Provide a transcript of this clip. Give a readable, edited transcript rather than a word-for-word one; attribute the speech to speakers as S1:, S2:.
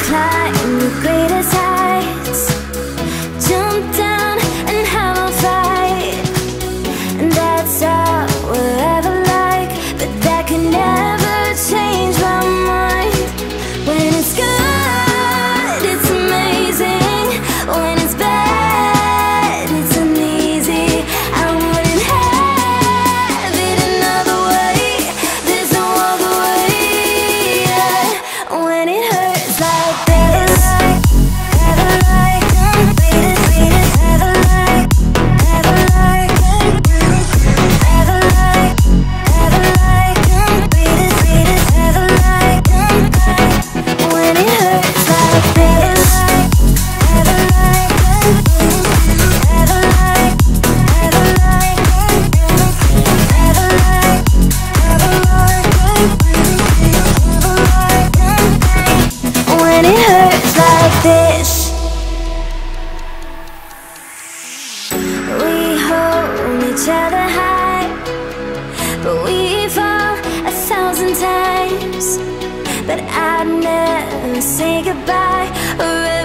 S1: climb the greatest heights, jump down and have a fight. And that's all we'll ever like, but that can never change my mind. When it's good, it's amazing. When it's bad, it's uneasy. I wouldn't have it another way. There's no other way, yeah. When it hurts like this, ever like, ever like, ever like, ever like, ever like, ever like, when it hurts like this, ever like, ever like, ever like, ever like, ever like, when it hurts like this. We hold each other high, but we fall 1,000 times. But I'd never say goodbye or